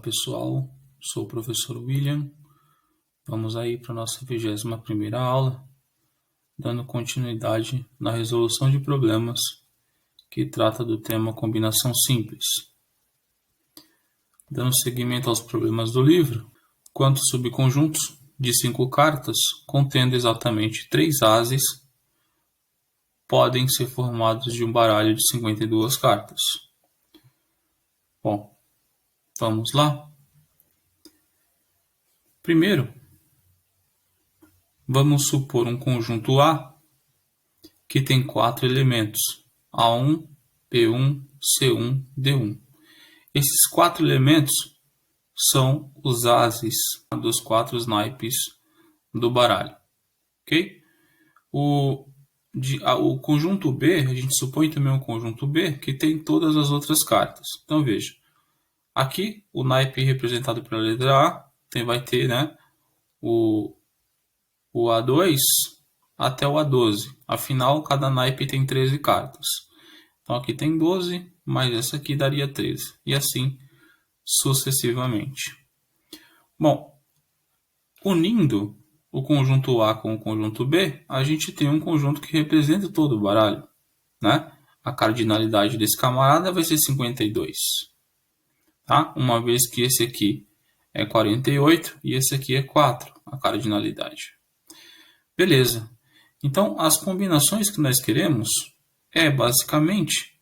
pessoal, sou o professor William. Vamos aí para a nossa 21ª aula, dando continuidade na resolução de problemas que trata do tema combinação simples. Dando seguimento aos problemas do livro, quantos subconjuntos de 5 cartas, contendo exatamente 3 ases, podem ser formados de um baralho de 52 cartas? Bom, vamos lá? Primeiro, vamos supor um conjunto A que tem 4 elementos, A1, B1, C1, D1. Esses 4 elementos são os ases dos 4 naipes do baralho, ok? O conjunto B, a gente supõe também um conjunto B que tem todas as outras cartas. Então veja, aqui o naipe representado pela letra A vai ter, o A2 até o A12. Afinal, cada naipe tem 13 cartas. Então aqui tem 12, mas essa aqui daria 13. E assim sucessivamente. Bom, unindo o conjunto A com o conjunto B, a gente tem um conjunto que representa todo o baralho, A cardinalidade desse camarada vai ser 52. Tá? Uma vez que esse aqui é 48 e esse aqui é 4, a cardinalidade. Beleza. Então, as combinações que nós queremos é basicamente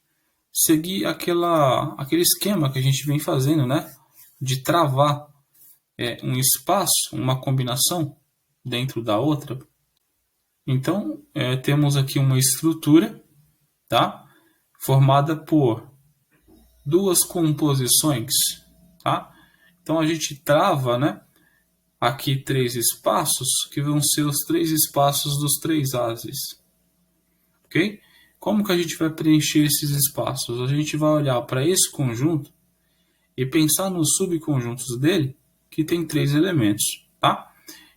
seguir aquele esquema que a gente vem fazendo, de travar um espaço, uma combinação dentro da outra. Então, temos aqui uma estrutura, tá? Formada por duas composições, tá? Então, a gente trava, aqui 3 espaços, que vão ser os 3 espaços dos 3 ases. Ok? Como que a gente vai preencher esses espaços? A gente vai olhar para esse conjunto e pensar nos subconjuntos dele, que tem 3 elementos, tá?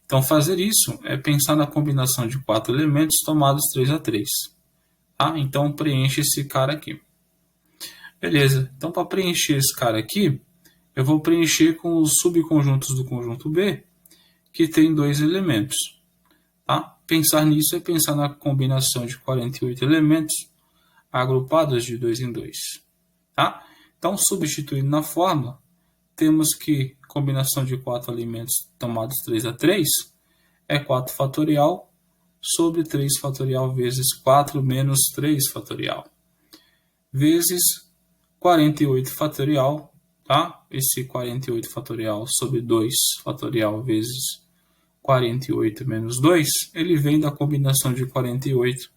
Então, fazer isso é pensar na combinação de 4 elementos tomados 3 a 3. Tá? Então, preenche esse cara aqui. Beleza. Então, para preencher esse cara aqui, eu vou preencher com os subconjuntos do conjunto B, que tem 2 elementos. Tá? Pensar nisso é pensar na combinação de 48 elementos agrupados de 2 em 2. Tá? Então, substituindo na fórmula, temos que combinação de 4 elementos tomados 3 a 3 é 4 fatorial sobre 3 fatorial vezes 4 menos 3 fatorial, vezes 48 fatorial, tá? Esse 48 fatorial sobre 2 fatorial vezes 48 menos 2, ele vem da combinação de 48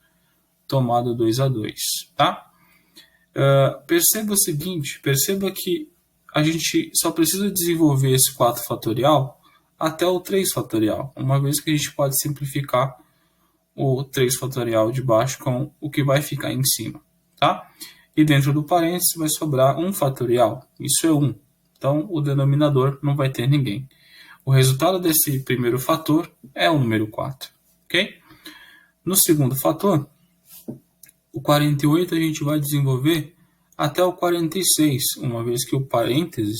tomado 2 a 2, tá? Perceba o seguinte, perceba que a gente só precisa desenvolver esse 4 fatorial até o 3 fatorial, uma vez que a gente pode simplificar o 3 fatorial de baixo com o que vai ficar em cima, tá? E dentro do parênteses vai sobrar 1 fatorial, isso é 1, então o denominador não vai ter ninguém. O resultado desse primeiro fator é o número 4, ok? No segundo fator, o 48 a gente vai desenvolver até o 46, uma vez que o parênteses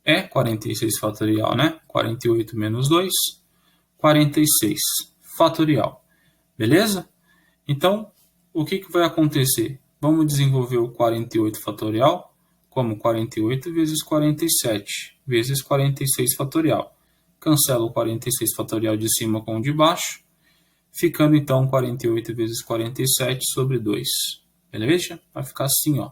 é 46 fatorial, 48 menos 2, 46 fatorial. Beleza? Então, o que vai acontecer? Vamos desenvolver o 48 fatorial como 48 vezes 47 vezes 46 fatorial. Cancela o 46 fatorial de cima com o de baixo, ficando então 48 vezes 47 sobre 2. Beleza? Vai ficar assim, ó.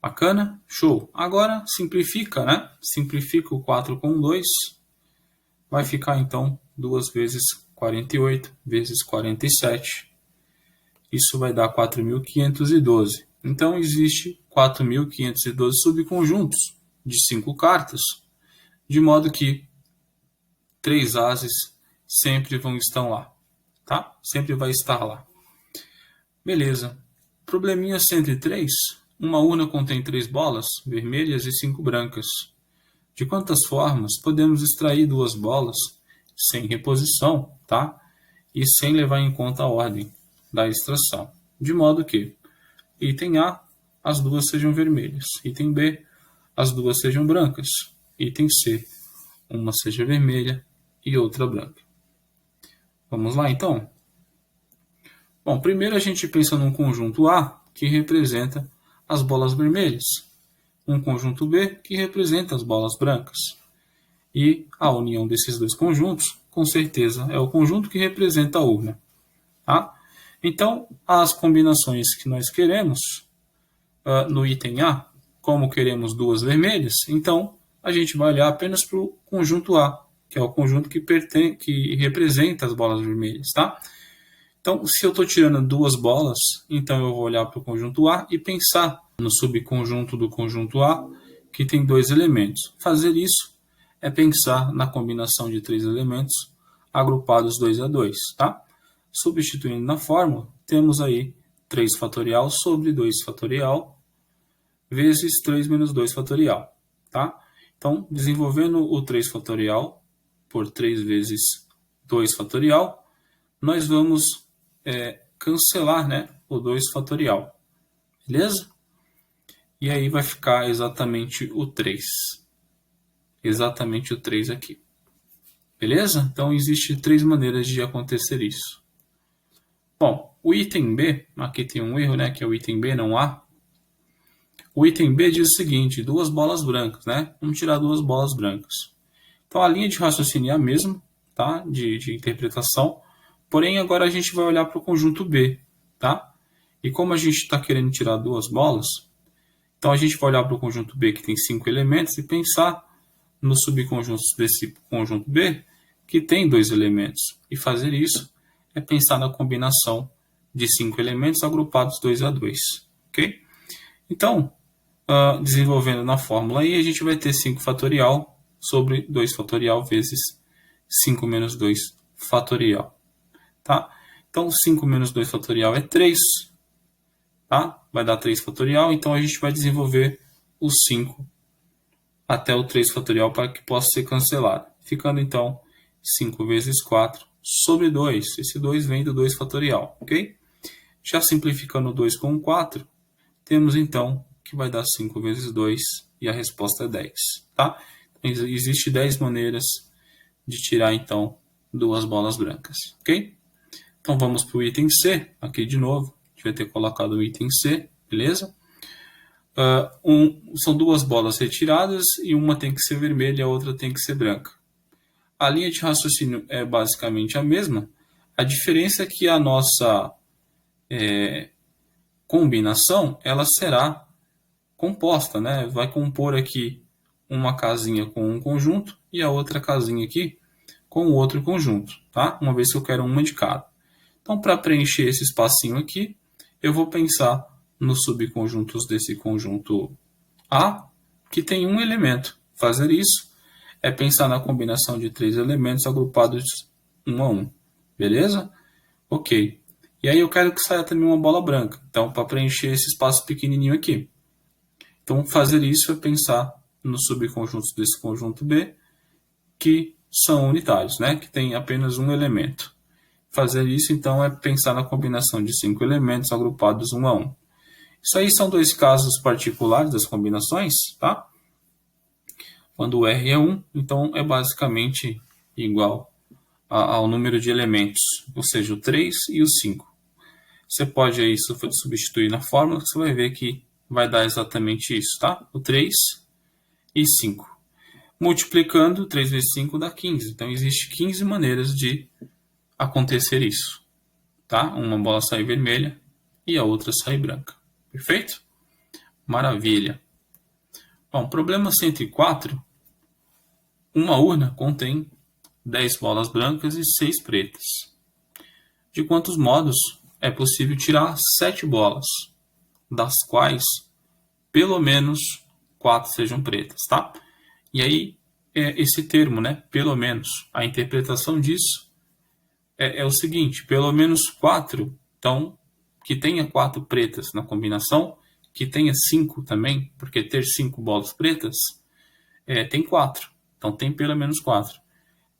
Bacana? Show. Agora simplifica, Simplifica o 4 com 2. Vai ficar então 2 vezes 48 vezes 47. Isso vai dar 4.512. Então existe 4.512 subconjuntos de 5 cartas, de modo que 3 ases sempre vão estar lá, tá? Sempre vai estar lá. Beleza. Probleminha 103. Uma urna contém 3 bolas vermelhas e 5 brancas. De quantas formas podemos extrair 2 bolas sem reposição, tá? E sem levar em conta a ordem da extração. De modo que item A, as duas sejam vermelhas. Item B, as duas sejam brancas. Item C, uma seja vermelha e outra branca. Vamos lá, então? Bom, primeiro a gente pensa num conjunto A, que representa as bolas vermelhas. Um conjunto B, que representa as bolas brancas. E a união desses dois conjuntos, com certeza, é o conjunto que representa a urna. Tá? Então, as combinações que nós queremos no item A, como queremos duas vermelhas, então a gente vai olhar apenas para o conjunto A, que é o conjunto que representa as bolas vermelhas. Tá? Então, se eu estou tirando duas bolas, então eu vou olhar para o conjunto A e pensar no subconjunto do conjunto A, que tem dois elementos. Fazer isso é pensar na combinação de três elementos agrupados 2 a 2. Tá? Substituindo na fórmula, temos aí 3 fatorial sobre 2 fatorial vezes 3 menos 2 fatorial. Tá? Então, desenvolvendo o 3 fatorial por 3 vezes 2 fatorial, nós vamos cancelar, né, o 2 fatorial. Beleza? E aí vai ficar exatamente o 3. Exatamente o 3 aqui. Beleza? Então, existem 3 maneiras de acontecer isso. Bom, o item B, aqui tem um erro, né, que é o item B, não A. O item B diz o seguinte, duas bolas brancas, né? Vamos tirar duas bolas brancas. Então, a linha de raciocínio é a mesma, tá? De interpretação. Porém, agora a gente vai olhar para o conjunto B, tá? E como a gente está querendo tirar duas bolas, então a gente vai olhar para o conjunto B, que tem 5 elementos, e pensar nos subconjuntos desse conjunto B, que tem 2 elementos. E fazer isso é pensar na combinação de 5 elementos agrupados 2 a 2. Ok? Então, desenvolvendo na fórmula aí, a gente vai ter 5 fatorial sobre 2 fatorial vezes 5 menos 2 fatorial. Tá? Então, 5 menos 2 fatorial é 3. Tá? Vai dar 3 fatorial. Então, a gente vai desenvolver o 5 até o 3 fatorial para que possa ser cancelado. Ficando, então, 5 vezes 4 sobre 2. Esse 2 vem do 2 fatorial. Ok? Já simplificando o 2 com o 4, temos, então, que vai dar 5 vezes 2 e a resposta é 10. Tá? Então, existe 10 maneiras de tirar, então, duas bolas brancas. Ok? Então, vamos para o item C, aqui de novo. A gente vai ter colocado o item C, beleza? São duas bolas retiradas e uma tem que ser vermelha e a outra tem que ser branca. A linha de raciocínio é basicamente a mesma. A diferença é que a nossa combinação ela será composta, né? Vai compor aqui uma casinha com um conjunto e a outra casinha aqui com o outro conjunto, tá? Uma vez que eu quero uma de cada. Então, para preencher esse espacinho aqui, eu vou pensar nos subconjuntos desse conjunto A, que tem um elemento. Fazer isso é pensar na combinação de 3 elementos agrupados 1 a 1. Beleza? Ok. E aí eu quero que saia também uma bola branca. Então, para preencher esse espaço pequenininho aqui. Então, fazer isso é pensar nos subconjuntos desse conjunto B, que são unitários, né? Que tem apenas um elemento. Fazer isso, então, é pensar na combinação de 5 elementos agrupados 1 a 1. Isso aí são 2 casos particulares das combinações, tá? Quando o R é 1, então é basicamente igual ao número de elementos, ou seja, o 3 e o 5. Você pode aí substituir na fórmula, que você vai ver que vai dar exatamente isso, tá? O 3 e 5. Multiplicando, 3 vezes 5 dá 15. Então, existe 15 maneiras de acontecer isso, tá? Uma bola sai vermelha e a outra sai branca. Perfeito? Maravilha. Bom, problema 104. Uma urna contém 10 bolas brancas e 6 pretas. De quantos modos é possível tirar 7 bolas, das quais pelo menos 4 sejam pretas, tá? E aí, esse termo, né? Pelo menos. A interpretação disso é o seguinte, pelo menos 4, então, que tenha 4 pretas na combinação, que tenha 5 também, porque ter 5 bolas pretas tem 4, então tem pelo menos 4.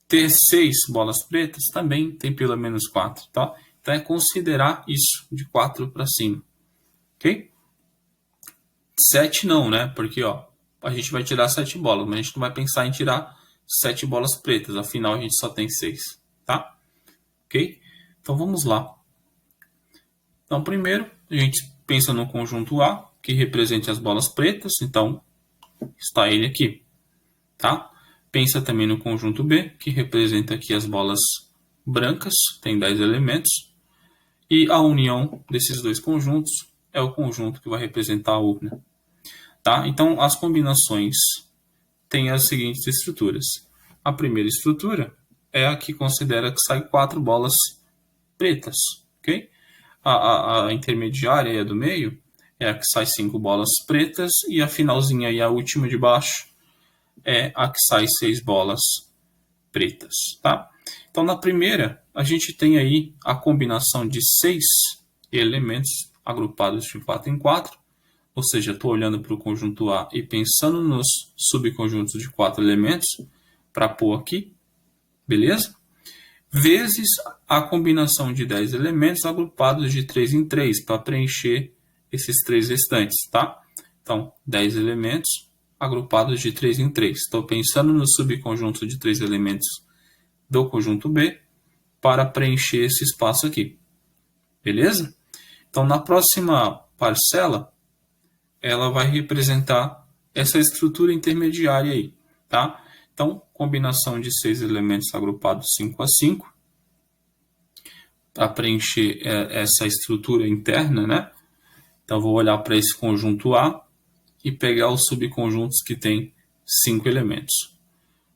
Ter 6 bolas pretas também tem pelo menos 4, tá? Então é considerar isso de 4 para cima, ok? 7 não, né? Porque, ó, a gente vai tirar 7 bolas, mas a gente não vai pensar em tirar 7 bolas pretas, afinal a gente só tem 6, tá? Ok? Então vamos lá. Então primeiro a gente pensa no conjunto A, que representa as bolas pretas, então está ele aqui, tá? Pensa também no conjunto B, que representa aqui as bolas brancas, tem 10 elementos, e a união desses dois conjuntos é o conjunto que vai representar a urna, tá? Então as combinações têm as seguintes estruturas. A primeira estrutura é a que considera que sai 4 bolas pretas, ok? A intermediária e a do meio é a que sai 5 bolas pretas, e a finalzinha e a última de baixo é a que sai 6 bolas pretas, tá? Então, na primeira, a gente tem aí a combinação de 6 elementos agrupados de 4 em 4, ou seja, estou olhando para o conjunto A e pensando nos subconjuntos de 4 elementos para pôr aqui, beleza? Vezes a combinação de 10 elementos agrupados de 3 em 3, para preencher esses 3 restantes, tá? Então, 10 elementos agrupados de 3 em 3. Estou pensando no subconjunto de 3 elementos do conjunto B para preencher esse espaço aqui, beleza? Então, na próxima parcela, ela vai representar essa estrutura intermediária aí, tá? Então, combinação de 6 elementos agrupados 5 a 5, para preencher essa estrutura interna, né? Então, vou olhar para esse conjunto A e pegar os subconjuntos que tem 5 elementos.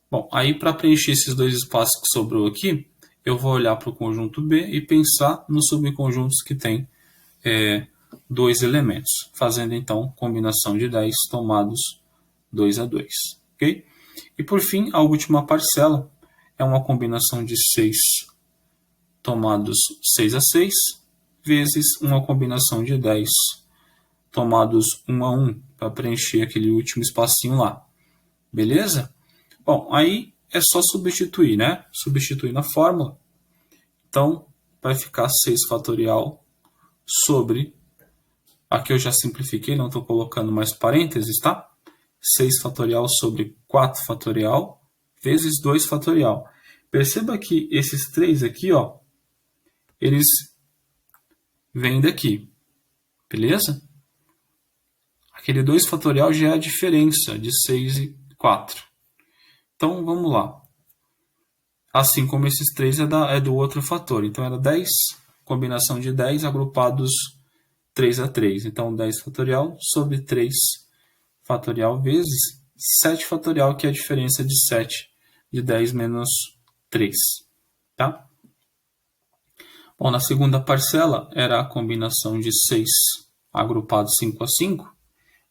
Bom, aí para preencher esses dois espaços que sobrou aqui, eu vou olhar para o conjunto B e pensar nos subconjuntos que tem 2 elementos, fazendo então combinação de 10 tomados 2 a 2, ok? E por fim, a última parcela é uma combinação de 6 tomados 6 a 6, vezes uma combinação de 10 tomados 1 a 1, para preencher aquele último espacinho lá, beleza? Bom, aí é só substituir, né? Substituir na fórmula. Então, vai ficar 6 fatorial sobre... Aqui eu já simplifiquei, não estou colocando mais parênteses, tá? 6 fatorial sobre 4 fatorial vezes 2 fatorial. Perceba que esses 3 aqui, ó, eles vêm daqui, beleza? Aquele 2 fatorial já é a diferença de 6 e 4. Então, vamos lá. Assim como esses 3 é do outro fator. Então, era 10, combinação de 10 agrupados 3 a 3. Então, 10 fatorial sobre 3 fatorial vezes 7 fatorial, que é a diferença de 7 de 10 menos 3. Tá? Bom, na segunda parcela, era a combinação de 6 agrupados 5 a 5.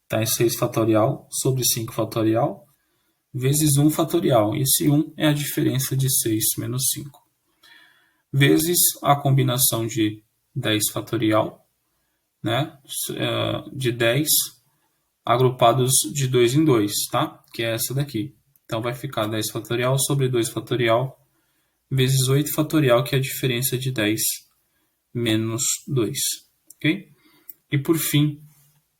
Então, é 6 fatorial sobre 5 fatorial vezes 1 fatorial. Esse 1 é a diferença de 6 menos 5. Vezes a combinação de 10 fatorial, né, de 10 agrupados de 2 em 2, tá? Que é essa daqui. Então, vai ficar 10 fatorial sobre 2 fatorial vezes 8 fatorial, que é a diferença de 10 menos 2, ok? E, por fim,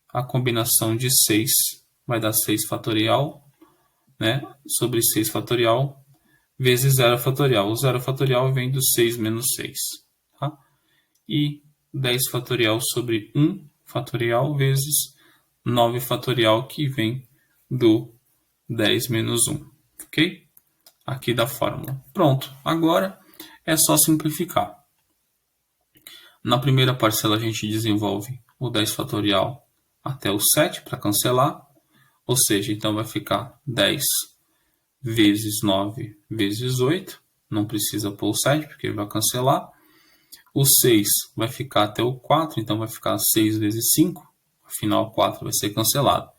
a combinação de 6 vai dar 6 fatorial, né, sobre 6 fatorial vezes 0 fatorial. O 0 fatorial vem do 6 menos 6. Tá? E 10 fatorial sobre 1 fatorial vezes 9 fatorial, que vem do 10 menos 1. Ok? Aqui da fórmula. Pronto. Agora é só simplificar. Na primeira parcela a gente desenvolve o 10 fatorial até o 7 para cancelar. Ou seja, então vai ficar 10 vezes 9 vezes 8. Não precisa pôr o 7 porque vai cancelar. O 6 vai ficar até o 4, então vai ficar 6 vezes 5. Afinal, 4 vai ser cancelado,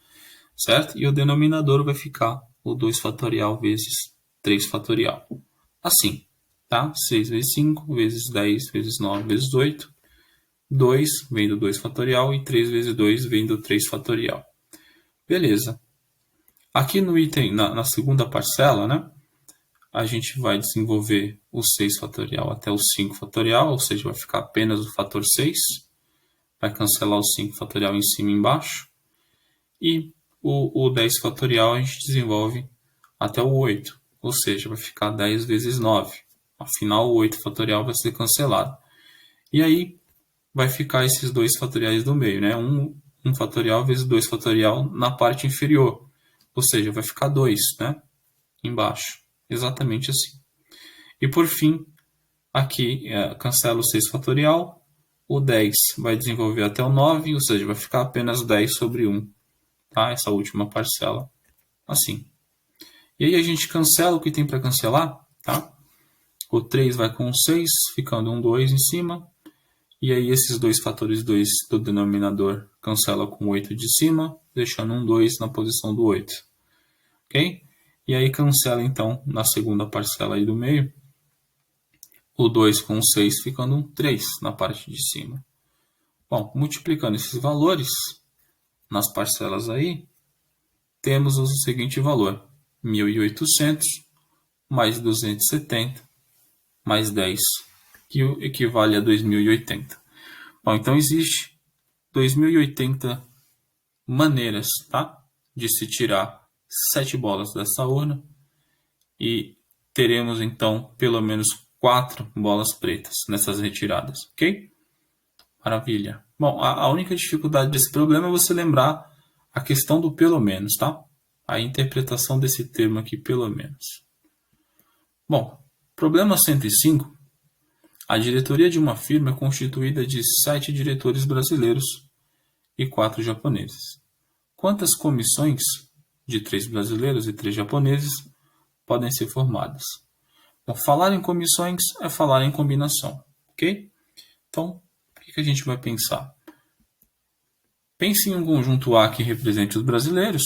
certo? E o denominador vai ficar o 2 fatorial vezes 3 fatorial. Assim, tá? 6 vezes 5 vezes 10 vezes 9 vezes 8. 2 vem do 2 fatorial e 3 vezes 2 vem do 3 fatorial. Beleza. Aqui no item, na segunda parcela, né, a gente vai desenvolver o 6 fatorial até o 5 fatorial, ou seja, vai ficar apenas o fator 6. Vai cancelar o 5 fatorial em cima e embaixo. E o 10 fatorial a gente desenvolve até o 8, ou seja, vai ficar 10 vezes 9. Afinal, o 8 fatorial vai ser cancelado. E aí vai ficar esses 2 fatoriais do meio, né? 1 fatorial vezes 2 fatorial na parte inferior. Ou seja, vai ficar 2, né? Embaixo. Exatamente assim. E por fim, aqui cancela o 6 fatorial. O 10 vai desenvolver até o 9, ou seja, vai ficar apenas 10 sobre 1. Tá? Essa última parcela. Assim. E aí a gente cancela o que tem para cancelar, tá? O 3 vai com o 6, ficando um 2 em cima. E aí esses 2 fatores 2 do denominador cancela com o 8 de cima, deixando um 2 na posição do 8. Ok? E aí cancela então na segunda parcela aí do meio, o 2 com o 6 ficando um 3 na parte de cima. Bom, multiplicando esses valores nas parcelas aí, temos o seguinte valor: 1.800 mais 270 mais 10, que equivale a 2.080. Bom, então existe 2.080 maneiras, tá, de se tirar 7 bolas dessa urna, e teremos então pelo menos 4 bolas pretas nessas retiradas, ok? Maravilha. Bom, a única dificuldade desse problema é você lembrar a questão do pelo menos, tá? A interpretação desse termo aqui, pelo menos. Bom, problema 105. A diretoria de uma firma é constituída de 7 diretores brasileiros e 4 japoneses. Quantas comissões de 3 brasileiros e 3 japoneses podem ser formadas? Bom, falar em comissões é falar em combinação, ok? Então, o que a gente vai pensar? Pense em um conjunto A que represente os brasileiros,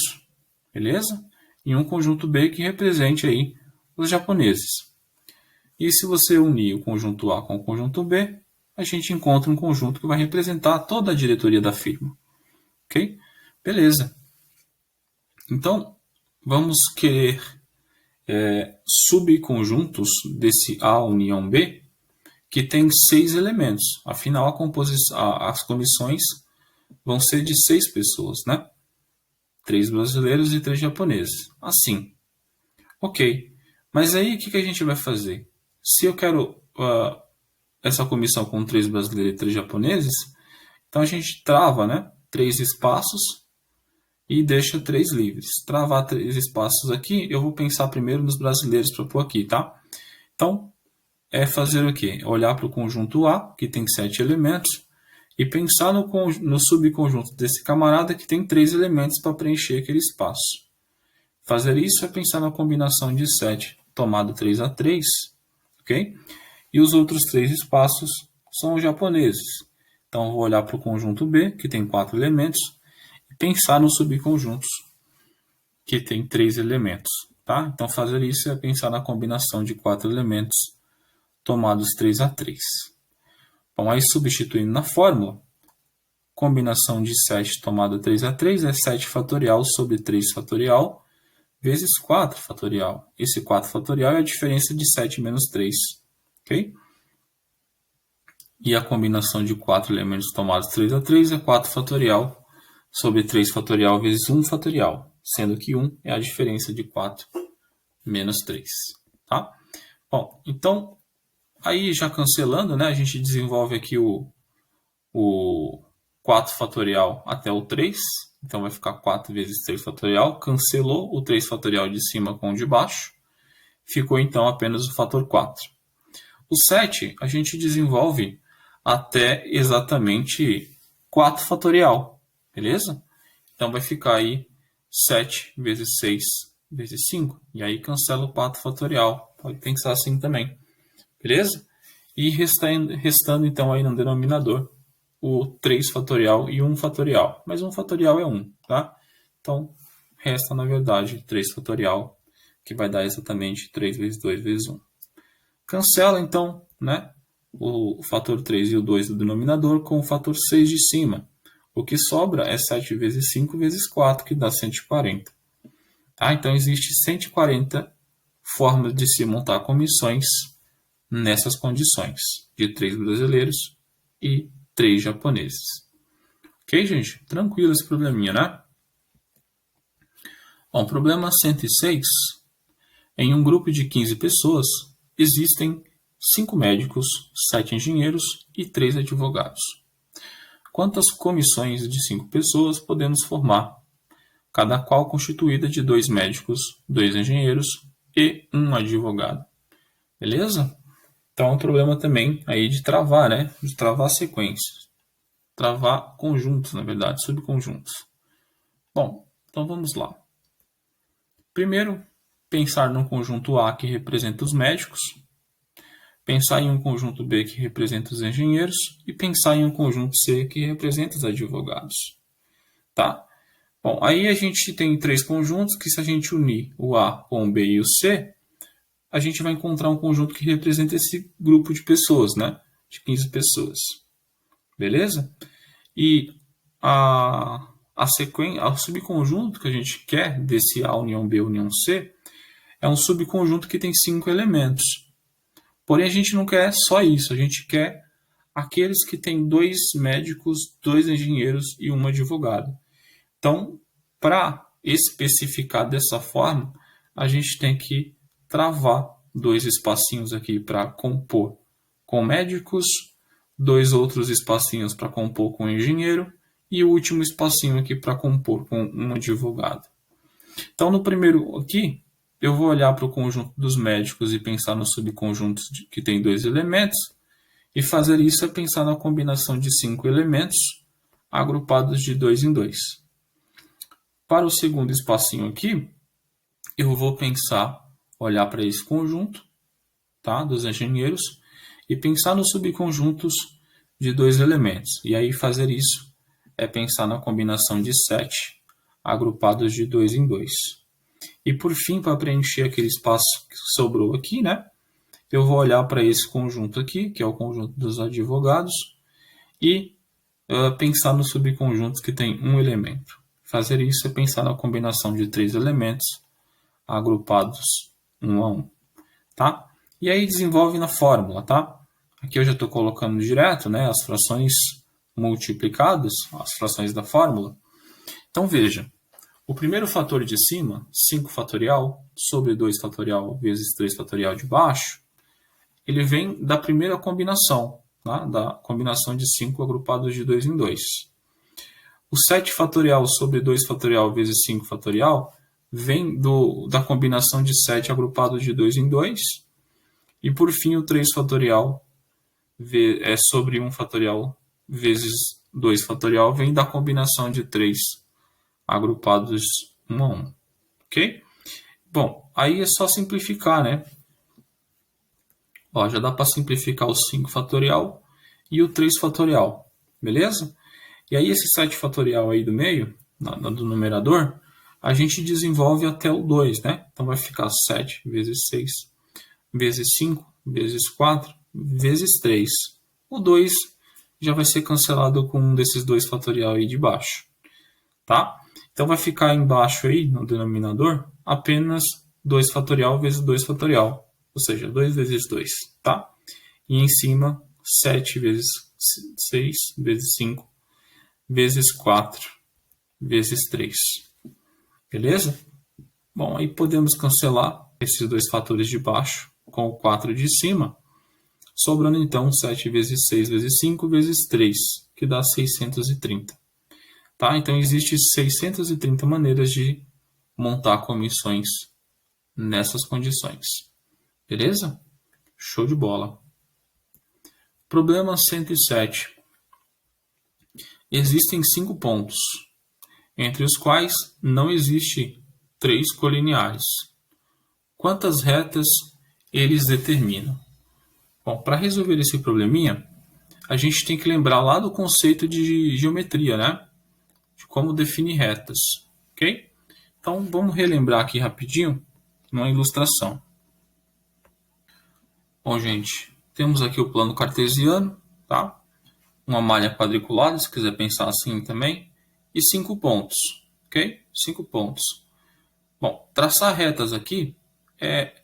beleza? E um conjunto B que represente aí os japoneses. E se você unir o conjunto A com o conjunto B, a gente encontra um conjunto que vai representar toda a diretoria da firma. Ok? Beleza. Então, vamos querer subconjuntos desse A união B que tem 6 elementos. Afinal, as comissões vão ser de 6 pessoas, né? 3 brasileiros e 3 japoneses. Assim. Ok. Mas aí, o que a gente vai fazer? Se eu quero essa comissão com 3 brasileiros e 3 japoneses, então a gente trava, né, 3 espaços e deixa 3 livres. Travar 3 espaços aqui, eu vou pensar primeiro nos brasileiros para pôr aqui, tá? Então, é fazer o quê? Olhar para o conjunto A, que tem 7 elementos, e pensar no subconjunto desse camarada que tem 3 elementos para preencher aquele espaço. Fazer isso é pensar na combinação de 7 tomado 3 a 3, ok? E os outros 3 espaços são os japoneses. Então, eu vou olhar para o conjunto B, que tem 4 elementos, e pensar nos subconjuntos, que tem 3 elementos. Tá? Então, fazer isso é pensar na combinação de 4 elementos tomados 3 a 3. Bom, aí substituindo na fórmula, combinação de 7 tomado 3 a 3 é 7 fatorial sobre 3 fatorial vezes 4 fatorial. Esse 4 fatorial é a diferença de 7 menos 3. Ok? E a combinação de 4 elementos tomados 3 a 3 é 4 fatorial sobre 3 fatorial vezes 1 fatorial, sendo que 1 é a diferença de 4 menos 3. Tá? Bom, então, aí já cancelando, né, a gente desenvolve aqui o 4 fatorial até o 3. Então, vai ficar 4 vezes 3 fatorial. Cancelou o 3 fatorial de cima com o de baixo. Ficou, então, apenas o fator 4. O 7 a gente desenvolve até exatamente 4 fatorial, beleza? Então vai ficar aí 7 vezes 6 vezes 5, e aí cancela o 4 fatorial, pode pensar assim também, beleza? E restando então aí no denominador o 3 fatorial e 1 fatorial, mas 1 fatorial é 1, tá? Então resta na verdade 3 fatorial, que vai dar exatamente 3 vezes 2 vezes 1. Cancela então, né, o fator 3 e o 2 do denominador com o fator 6 de cima. O que sobra é 7 vezes 5 vezes 4, que dá 140. Tá? Então, existe 140 formas de se montar comissões nessas condições, de 3 brasileiros e 3 japoneses. Ok, gente? Tranquilo esse probleminha, né? Bom, problema 106. Em um grupo de 15 pessoas, existem 5 médicos, 7 engenheiros e 3 advogados. Quantas comissões de 5 pessoas podemos formar, cada qual constituída de 2 médicos, 2 engenheiros e 1 advogado? Beleza? Então é um problema também aí de travar, né? De travar sequências. Travar conjuntos, na verdade, subconjuntos. Bom, então vamos lá. Primeiro, pensar num conjunto A que representa os médicos, pensar em um conjunto B que representa os engenheiros e pensar em um conjunto C que representa os advogados. Tá? Bom, aí a gente tem 3 conjuntos que, se a gente unir o A com o B e o C, a gente vai encontrar um conjunto que representa esse grupo de pessoas, né? De 15 pessoas. Beleza? E a sequência, o subconjunto que a gente quer desse A união B união C é um subconjunto que tem 5 elementos. Porém, a gente não quer só isso, a gente quer aqueles que têm 2 médicos, 2 engenheiros e 1 advogado. Então, para especificar dessa forma, a gente tem que travar 2 espacinhos aqui para compor com médicos, 2 outros espacinhos para compor com engenheiro e o último espacinho aqui para compor com um advogado. Então, no primeiro aqui, eu vou olhar para o conjunto dos médicos e pensar nos subconjuntos que tem 2 elementos, e fazer isso é pensar na combinação de 5 elementos agrupados de 2 em 2. Para o segundo espacinho aqui, eu vou olhar para esse conjunto, tá, dos engenheiros, e pensar nos subconjuntos de 2 elementos. E aí fazer isso é pensar na combinação de 7 agrupados de 2 em 2. E por fim, para preencher aquele espaço que sobrou aqui, né, eu vou olhar para esse conjunto aqui, que é o conjunto dos advogados, e pensar nos subconjuntos que tem um elemento. Fazer isso é pensar na combinação de 3 elementos agrupados 1 a 1. Tá? E aí desenvolve na fórmula. Tá? Aqui eu já estou colocando direto, né, as frações multiplicadas, as frações da fórmula. Então veja, o primeiro fator de cima, 5 fatorial sobre 2 fatorial vezes 3 fatorial de baixo, ele vem da primeira combinação, tá? Da combinação de 5 agrupados de 2 em 2. O 7 fatorial sobre 2 fatorial vezes 5 fatorial vem da combinação de 7 agrupados de 2 em 2. E por fim, o 3 fatorial sobre 1 fatorial vezes 2 fatorial vem da combinação de 3 agrupados 1 a 1. Ok? Bom, aí é só simplificar, né? Ó, já dá para simplificar o 5 fatorial e o 3 fatorial, beleza? E aí esse 7 fatorial aí do meio, do numerador, a gente desenvolve até o 2, né? Então vai ficar 7 vezes 6 vezes 5 vezes 4 vezes 3. O 2 já vai ser cancelado com um desses 2 fatorial aí de baixo, tá? Então vai ficar embaixo aí, no denominador, apenas 2 fatorial vezes 2 fatorial. Ou seja, 2 vezes 2, tá? E em cima, 7 vezes 6 vezes 5 vezes 4 vezes 3. Beleza? Bom, aí podemos cancelar esses 2 fatores de baixo com o 4 de cima, sobrando então 7 vezes 6 vezes 5 vezes 3, que dá 630. Tá? Então, existem 630 maneiras de montar comissões nessas condições. Beleza? Show de bola. Problema 107. Existem 5 pontos, entre os quais não existe 3 colineares. Quantas retas eles determinam? Bom, para resolver esse probleminha, a gente tem que lembrar lá do conceito de geometria, né? De como definir retas, ok? Então, vamos relembrar aqui rapidinho, numa ilustração. Bom, gente, temos aqui o plano cartesiano, tá? Uma malha quadriculada, se quiser pensar assim também, e 5 pontos, ok? 5 pontos. Bom, traçar retas aqui é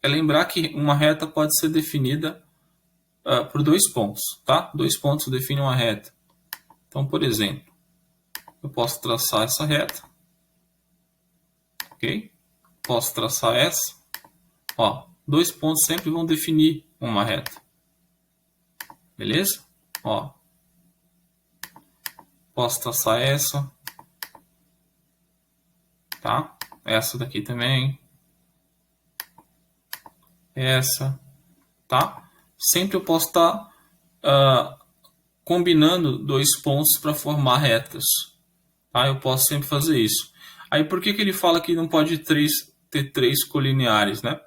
lembrar que uma reta pode ser definida por 2 pontos, tá? 2 pontos definem uma reta. Então, por exemplo, eu posso traçar essa reta ok? Posso traçar essa. Ó, 2 pontos sempre vão definir uma reta. Beleza? Ó, posso traçar essa. Tá? Essa daqui também. Essa. Tá? Sempre eu posso estar combinando 2 pontos para formar retas. Tá? Eu posso sempre fazer isso. Aí por que ele fala que não pode ter 3 colineares, né?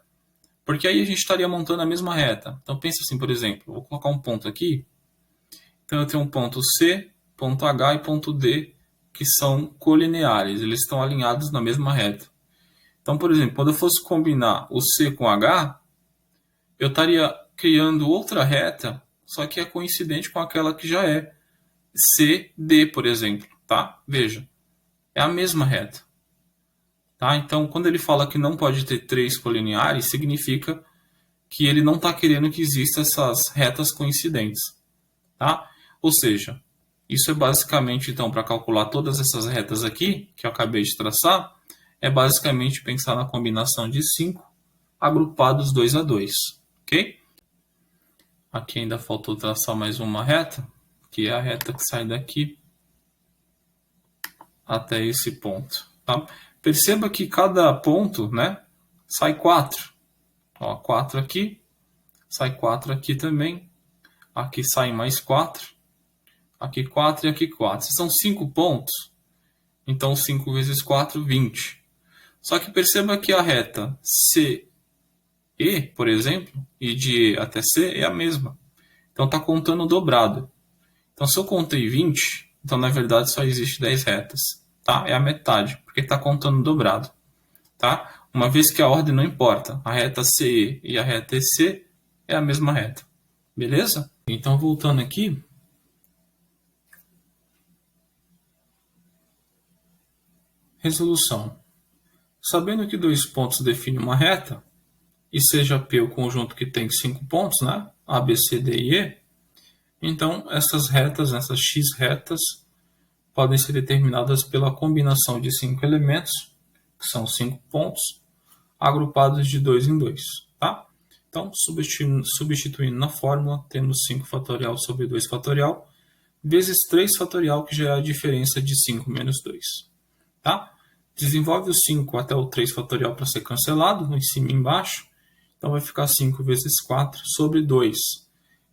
Porque aí a gente estaria montando a mesma reta. Então pensa assim, por exemplo, vou colocar um ponto aqui. Então eu tenho um ponto C, ponto H e ponto D, que são colineares. Eles estão alinhados na mesma reta. Então, por exemplo, quando eu fosse combinar o C com H, eu estaria criando outra reta, só que é coincidente com aquela que já é CD, por exemplo, tá? Veja, é a mesma reta. Tá? Então, quando ele fala que não pode ter 3 colineares, significa que ele não está querendo que existam essas retas coincidentes. Tá? Ou seja, isso é basicamente, então, para calcular todas essas retas aqui, que eu acabei de traçar, é basicamente pensar na combinação de 5 agrupados 2 a 2. Ok? Aqui ainda faltou traçar mais uma reta, que é a reta que sai daqui até esse ponto. Tá? Perceba que cada ponto, né, sai 4. Ó, 4 aqui, sai 4 aqui também. Aqui sai mais 4. Aqui 4 e aqui 4. Se são 5 pontos, então 5 vezes 4, 20. Só que perceba que a reta CE, por exemplo, e de E até C é a mesma. Então está contando dobrado. Então se eu contei 20, então na verdade só existe 10 retas. Tá? É a metade, porque está contando dobrado. Tá? Uma vez que a ordem não importa, a reta CE e a reta EC é a mesma reta. Beleza? Então voltando aqui, resolução. Sabendo que 2 pontos definem uma reta, e seja P o conjunto que tem 5 pontos, né? A, B, C, D e E, então essas retas, essas x retas, podem ser determinadas pela combinação de 5 elementos, que são 5 pontos, agrupados de 2 em 2. Tá? Então, substituindo na fórmula, temos 5 fatorial sobre 2 fatorial, vezes 3 fatorial, que já é a diferença de 5 menos 2. Tá? Desenvolve o 5 até o 3 fatorial para ser cancelado, em cima e embaixo. Então vai ficar 5 vezes 4 sobre 2.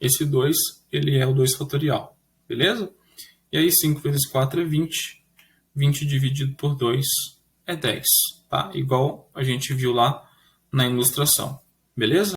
Esse 2 ele é o 2 fatorial. Beleza? E aí 5 vezes 4 é 20. 20 dividido por 2 é 10. Tá? Igual a gente viu lá na ilustração. Beleza?